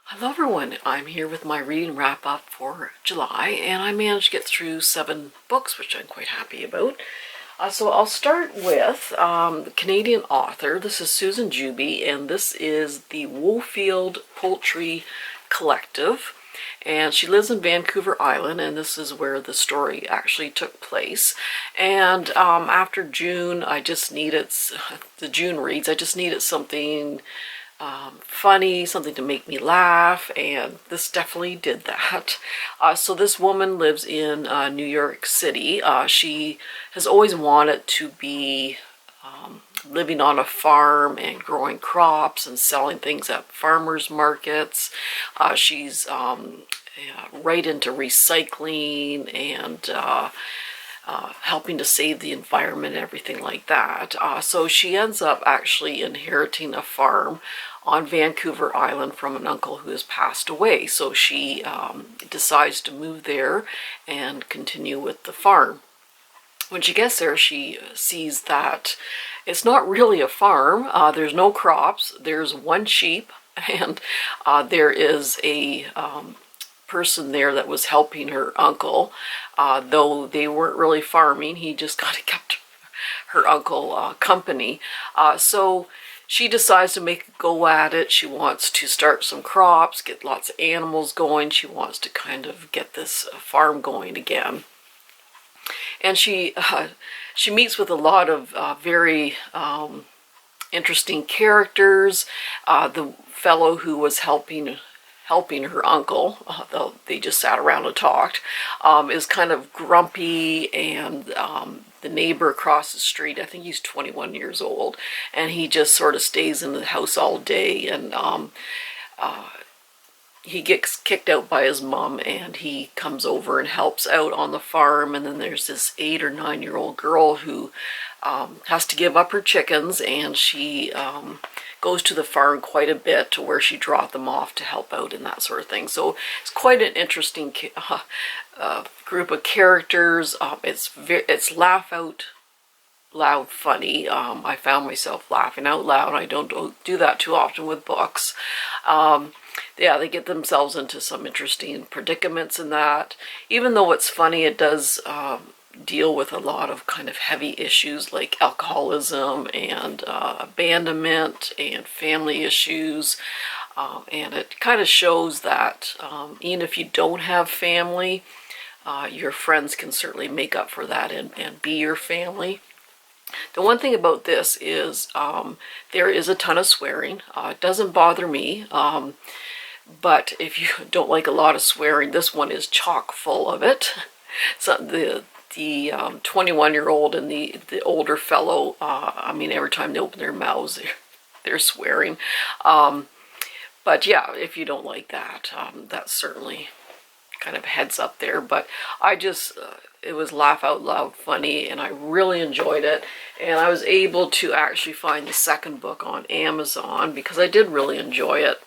Hello everyone, I'm here with my reading wrap up for July, and I managed to get through 7 books, which I'm quite happy about. So I'll start with the Canadian author. This is Susan Juby, and this is the Woolfield Poultry Collective. And she lives in Vancouver Island, and this is where the story actually took place. And after June, I just needed, the June reads, I just needed something funny, something to make me laugh, and this definitely did that. So this woman lives in New York City. She has always wanted to be living on a farm and growing crops and selling things at farmers markets. She's right into recycling and helping to save the environment and everything like that. So she ends up actually inheriting a farm on Vancouver Island from an uncle who has passed away. So she decides to move there and continue with the farm. When she gets there, she sees that it's not really a farm. There's no crops. There's one sheep, and there is a person there that was helping her uncle, though they weren't really farming. He just kind of kept her uncle company. So she decides to make a go at it. She wants to start some crops, get lots of animals going. She wants to kind of get this farm going again. And she meets with a lot of very interesting characters. The fellow who was helping her uncle, though they just sat around and talked, is kind of grumpy, and the neighbor across the street, I think he's 21 years old, and he just sort of stays in the house all day, and he gets kicked out by his mom, and he comes over and helps out on the farm. And then there's this 8 or 9-year-old girl who has to give up her chickens, and she goes to the farm quite a bit, to where she dropped them off to help out and that sort of thing. So it's quite an interesting group of characters. It's laugh out loud funny. I found myself laughing out loud. I don't do that too often with books. Yeah, they get themselves into some interesting predicaments in that. Even though it's funny, it does deal with a lot of kind of heavy issues like alcoholism and abandonment and family issues. And it kind of shows that even if you don't have family, your friends can certainly make up for that and be your family. The one thing about this is there is a ton of swearing. It doesn't bother me, but if you don't like a lot of swearing, this one is chock full of it. So the 21-year-old and the older fellow, I mean, every time they open their mouths, they're swearing. But yeah, if you don't like that, that's certainly kind of heads up there. But I just, it was laugh out loud funny, and I really enjoyed it. And I was able to actually find the second book on Amazon because I did really enjoy it.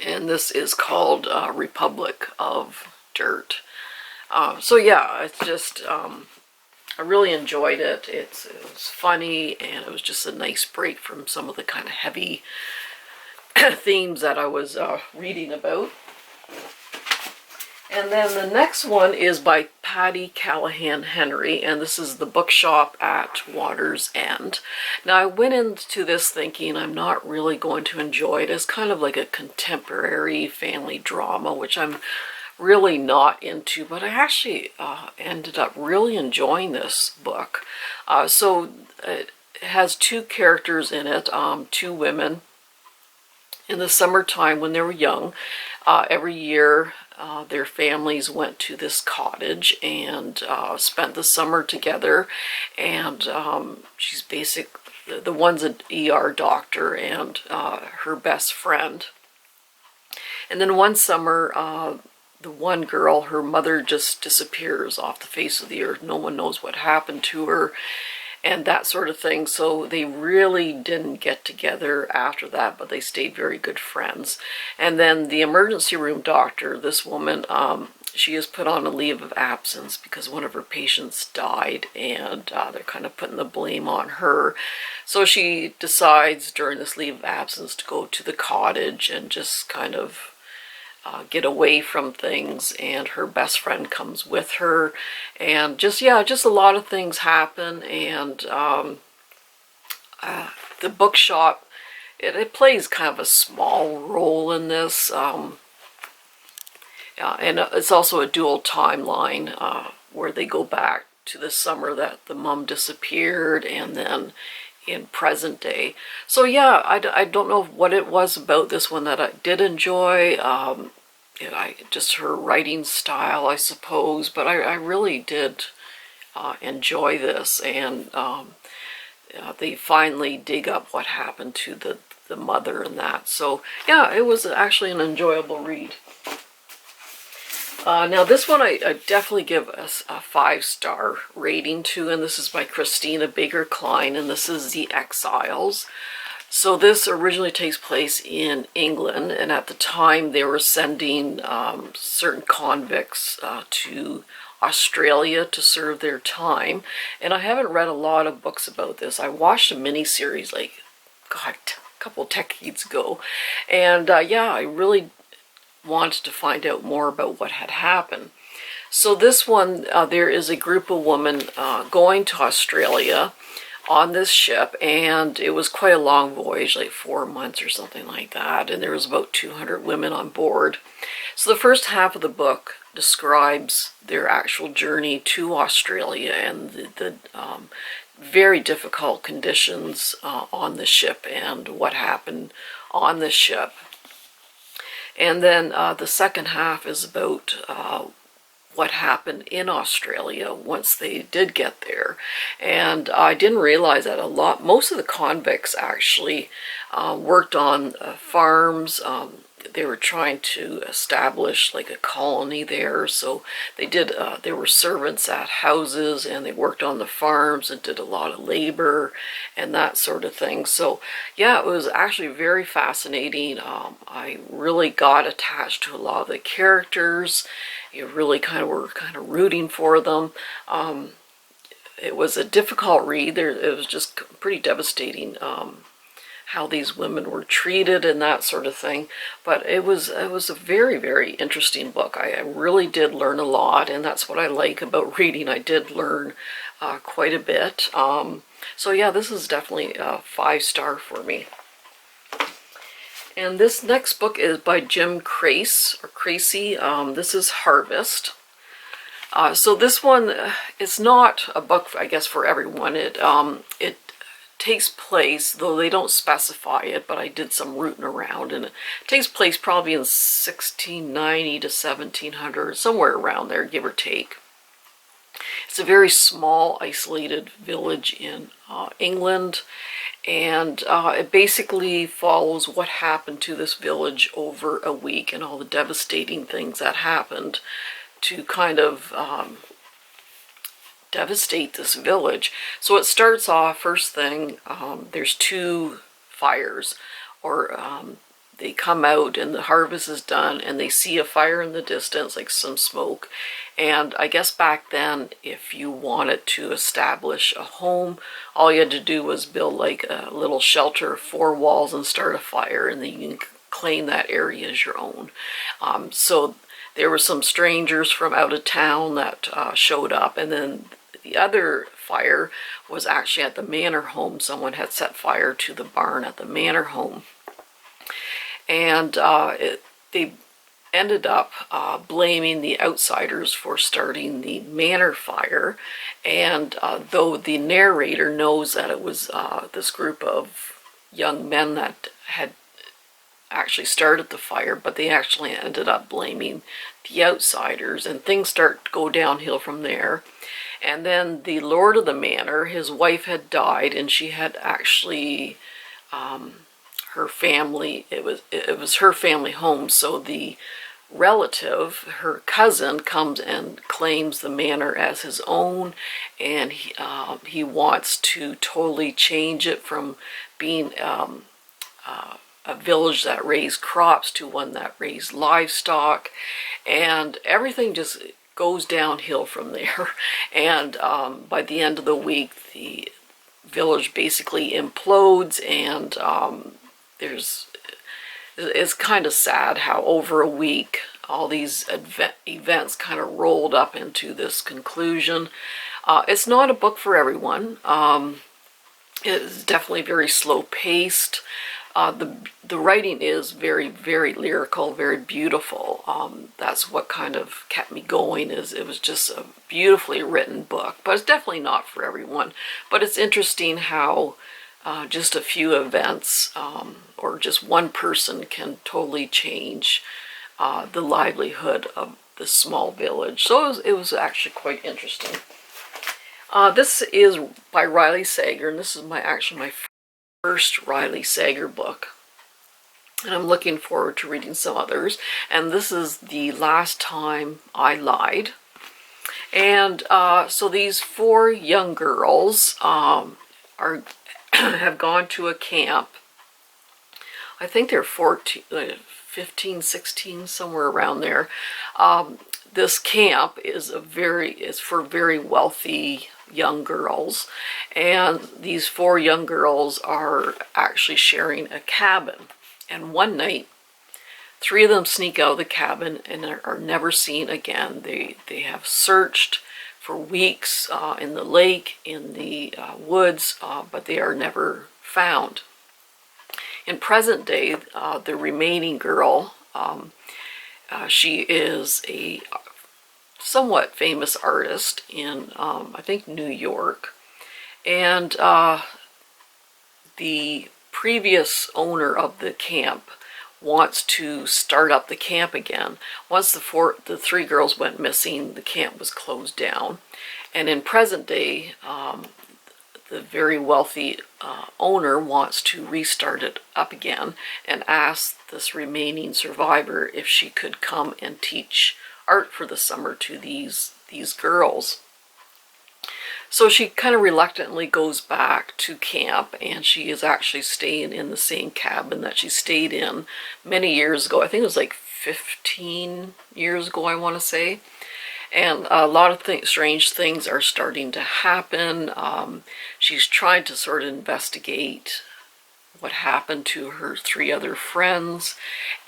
And this is called Republic of Dirt. So yeah, it's just, I really enjoyed it. It was funny, and it was just a nice break from some of the kind of heavy themes that I was reading about. And then the next one is by Patty Callahan Henry, and this is The Bookshop at Water's End. Now, I went into this thinking I'm not really going to enjoy it. It's kind of like a contemporary family drama, which I'm really not into, but I actually ended up really enjoying this book. So it has 2 characters in it, 2 women. In the summertime when they were young, every year their families went to this cottage and spent the summer together. And she's the one's an ER doctor and her best friend. And then one summer, the one girl, her mother just disappears off the face of the earth. No one knows what happened to her and that sort of thing. So they really didn't get together after that, but they stayed very good friends. And then the emergency room doctor, this woman, she is put on a leave of absence because one of her patients died, and they're kind of putting the blame on her. So she decides during this leave of absence to go to the cottage and just kind of get away from things, and her best friend comes with her, and just a lot of things happen. And the bookshop, it plays kind of a small role in this, and it's also a dual timeline where they go back to the summer that the mom disappeared, and then in present day. So yeah, I don't know what it was about this one that I did enjoy. Just her writing style, I suppose, but I really did enjoy this. And they finally dig up what happened to the mother and that. So yeah, it was actually an enjoyable read. Now this one I definitely give a 5-star rating to, and this is by Christina Baker Klein, and this is The Exiles. So this originally takes place in England, and at the time they were sending certain convicts to Australia to serve their time. And I haven't read a lot of books about this. I watched a mini-series like, God, a couple decades ago. And yeah, I really wanted to find out more about what had happened. So this one, there is a group of women going to Australia on this ship, and it was quite a long voyage, like 4 months or something like that, and there was about 200 women on board. So the first half of the book describes their actual journey to Australia and the very difficult conditions on the ship and what happened on the ship. And then the second half is about what happened in Australia once they did get there. And I didn't realize that most of the convicts actually worked on farms. They were trying to establish like a colony there, so they did. There were servants at houses, and they worked on the farms and did a lot of labor and that sort of thing. So yeah, it was actually very fascinating. I really got attached to a lot of the characters. You really were rooting for them. It was a difficult read. It was just pretty devastating. How these women were treated and that sort of thing, but it was a very, very interesting book. I really did learn a lot, and that's what I like about reading. I did learn quite a bit. So yeah, this is definitely a 5-star for me. And this next book is by Jim Crace, or Cracy. This is Harvest. So this one, it's not a book, I guess, for everyone. It takes place, though they don't specify it, but I did some rooting around, and it takes place probably in 1690 to 1700, somewhere around there, give or take. It's a very small, isolated village in England, and it basically follows what happened to this village over a week and all the devastating things that happened to kind of devastate this village. So it starts off, first thing, there's 2 fires, or they come out and the harvest is done and they see a fire in the distance, like some smoke. And I guess back then, if you wanted to establish a home, all you had to do was build like a little shelter, 4 walls, and start a fire, and then you can claim that area as your own. So there were some strangers from out of town that showed up, and then the other fire was actually at the manor home. Someone had set fire to the barn at the manor home. And they ended up blaming the outsiders for starting the manor fire. And though the narrator knows that it was this group of young men that had actually started the fire, but they actually ended up blaming the outsiders, and things start to go downhill from there. And then the lord of the manor, his wife had died, and she had actually, her family, it was her family home, so the relative, her cousin, comes and claims the manor as his own, and he wants to totally change it from being a village that raised crops to one that raised livestock, and everything just goes downhill from there. And by the end of the week, the village basically implodes, and there's it's kind of sad how over a week all these events kind of rolled up into this conclusion. It's not a book for everyone. It's definitely very slow paced. The writing is very, very lyrical, very beautiful. That's what kind of kept me going. It was just a beautifully written book, but it's definitely not for everyone. But it's interesting how just a few events or just one person can totally change the livelihood of this small village. So it was actually quite interesting. This is by Riley Sager, and this is actually my first Riley Sager book. And I'm looking forward to reading some others. And this is The Last Time I Lied. And so these 4 young girls have gone to a camp. I think they're 14, 15, 16, somewhere around there. This camp is for very wealthy young girls, and these 4 young girls are actually sharing a cabin. And one night, 3 of them sneak out of the cabin and are never seen again. They have searched for weeks in the lake, in the woods, but they are never found. In present day, the remaining girl, she is a somewhat famous artist in, I think, New York. And the previous owner of the camp wants to start up the camp again. Once the 3 girls went missing, the camp was closed down. And in present day, the very wealthy owner wants to restart it up again and asks this remaining survivor if she could come and teach art for the summer to these girls. So she kind of reluctantly goes back to camp, and she is actually staying in the same cabin that she stayed in many years ago. I think it was like 15 years ago, I want to say. And a lot of strange things are starting to happen. She's trying to sort of investigate what happened to her 3 other friends.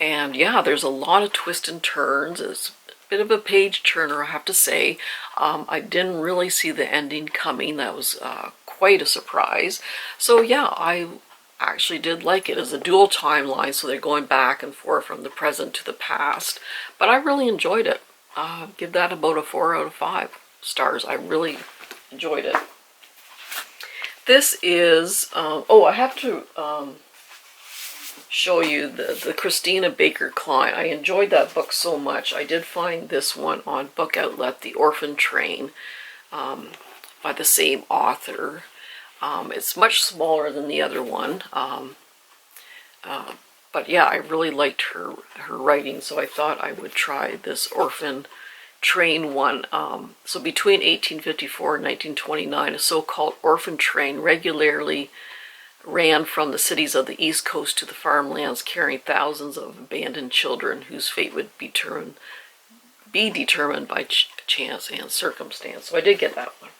And yeah, there's a lot of twists and turns. It's a bit of a page turner, I have to say. I didn't really see the ending coming. That was quite a surprise. So yeah, I actually did like it as a dual timeline, so they're going back and forth from the present to the past. But I really enjoyed it. Give that about a 4 out of 5 stars. I really enjoyed it. This is, I have to show you the Christina Baker Klein. I enjoyed that book so much. I did find this one on Book Outlet, The Orphan Train, by the same author. It's much smaller than the other one. But yeah, I really liked her writing, so I thought I would try this Orphan Train one. So between 1854 and 1929, a so-called orphan train regularly ran from the cities of the East Coast to the farmlands, carrying thousands of abandoned children whose fate would be determined by chance and circumstance. So I did get that one.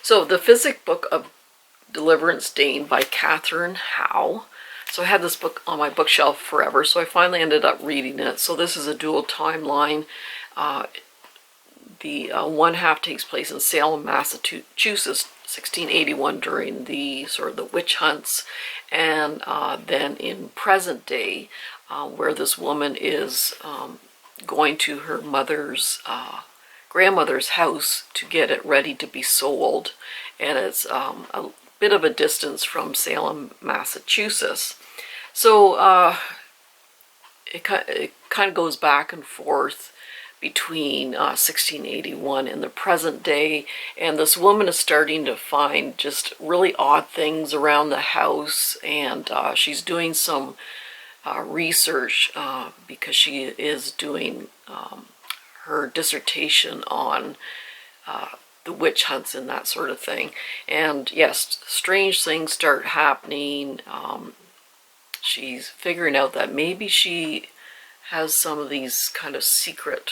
So The Physic Book of Deliverance Dane by Catherine Howe. So I had this book on my bookshelf forever, so I finally ended up reading it. So this is a dual timeline. The one half takes place in Salem, Massachusetts, 1681, during the sort of the witch hunts, and then in present day, where this woman is going to her grandmother's house to get it ready to be sold, and it's a bit of a distance from Salem, Massachusetts. So it kind of goes back and forth between 1681 and the present day, and this woman is starting to find just really odd things around the house, and she's doing some research because she is doing her dissertation on the witch hunts and that sort of thing. And yes, strange things start happening. She's figuring out that maybe she has some of these kind of secret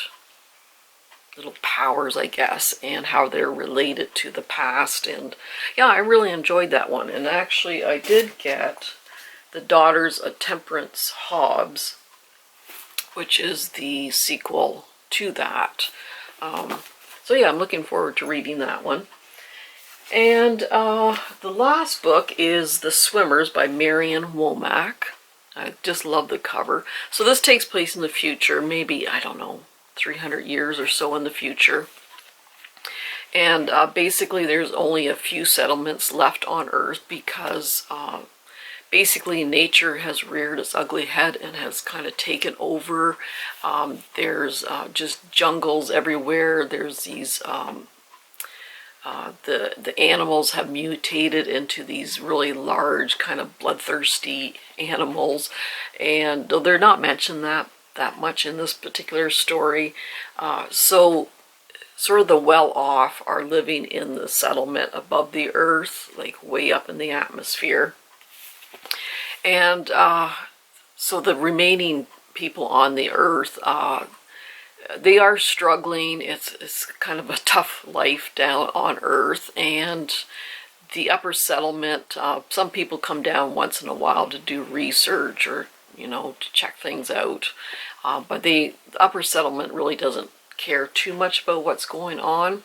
little powers, I guess, and how they're related to the past. And yeah, I really enjoyed that one. And actually, I did get The Daughters of Temperance Hobbs, which is the sequel to that. So yeah, I'm looking forward to reading that one. And the last book is The Swimmers by Marion Womack. I just love the cover. So this takes place in the future, maybe, I don't know, 300 years or so in the future. And basically there's only a few settlements left on Earth because basically nature has reared its ugly head and has kind of taken over. There's just jungles everywhere. There's these, the animals have mutated into these really large kind of bloodthirsty animals. And though they're not mentioned that much in this particular story, so sort of the well-off are living in the settlement above the earth, like way up in the atmosphere. And so the remaining people on the earth, they are struggling. It's kind of a tough life down on earth. And the upper settlement, some people come down once in a while to do research or, to check things out. But the upper settlement really doesn't care too much about what's going on.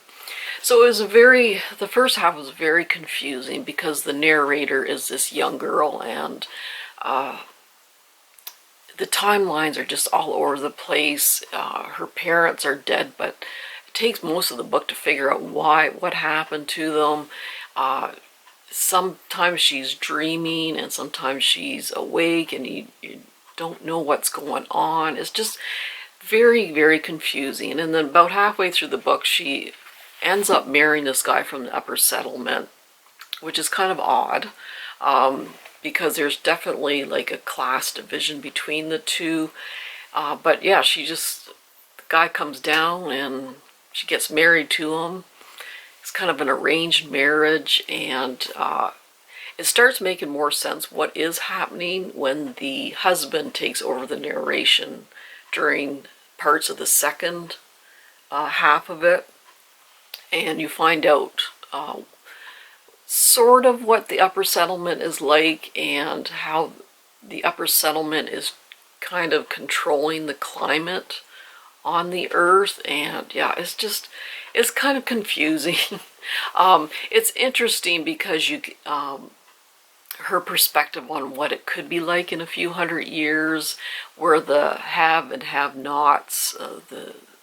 So it was the first half was very confusing because the narrator is this young girl, and the timelines are just all over the place. Her parents are dead, but it takes most of the book to figure out what happened to them. Sometimes she's dreaming and sometimes she's awake, and you don't know what's going on. It's just very, very confusing. And then about halfway through the book, she ends up marrying this guy from the upper settlement, which is kind of odd, because there's definitely like a class division between the two. But yeah, the guy comes down and she gets married to him. It's kind of an arranged marriage, and it starts making more sense what is happening when the husband takes over the narration during parts of the second half of it, and you find out sort of what the upper settlement is like and how the upper settlement is kind of controlling the climate on the earth. And yeah, it's kind of confusing. It's interesting because her perspective on what it could be like in a few hundred years, where the have and have-nots,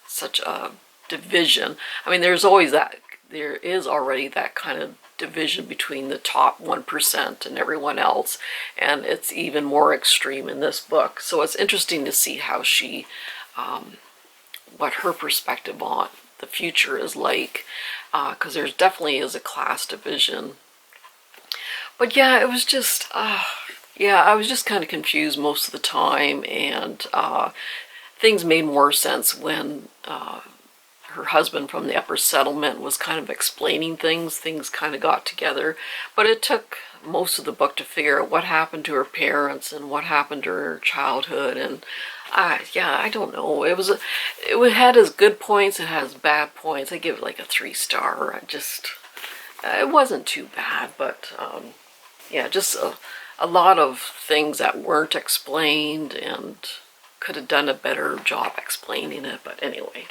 such a division. I mean, there is already that kind of division between the top 1% and everyone else, and it's even more extreme in this book. So it's interesting to see how what her perspective on the future is like, because there's definitely is a class division. But yeah, it was just, I was just kind of confused most of the time, and things made more sense when her husband from the upper settlement was kind of explaining things. Things kind of got together, but it took most of the book to figure out what happened to her parents and what happened to her childhood. And I don't know. It had its good points, it has bad points. I give it like a 3-star. It wasn't too bad, but just a lot of things that weren't explained, and could have done a better job explaining it. But anyway,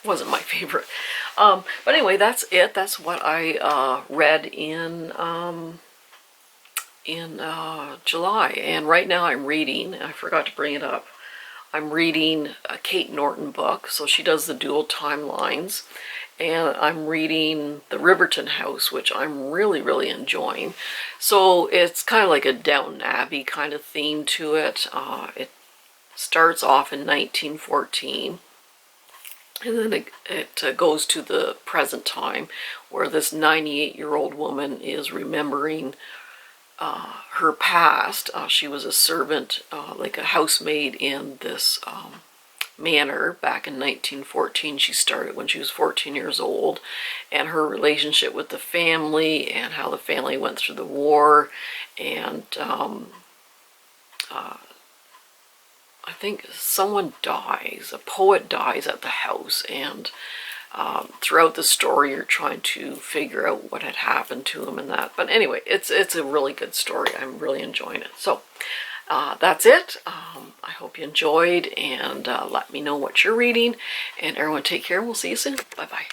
wasn't my favorite. But anyway, that's it. That's what I read in July. And right now I'm reading, I forgot to bring it up, I'm reading a Kate Norton book. So she does the dual timelines. And I'm reading The Riverton House, which I'm really, really enjoying. So it's kind of like a Downton Abbey kind of theme to it. It starts off in 1914, and then it goes to the present time, where this 98-year-old woman is remembering her past. She was a servant, like a housemaid in this manor back in 1914. She started when she was 14 years old, and her relationship with the family and how the family went through the war. And I think someone dies, a poet dies at the house, and throughout the story you're trying to figure out what had happened to him and that. But anyway, it's a really good story. I'm really enjoying it. So that's it. I hope you enjoyed, and let me know what you're reading. And everyone take care. We'll see you soon. Bye-bye.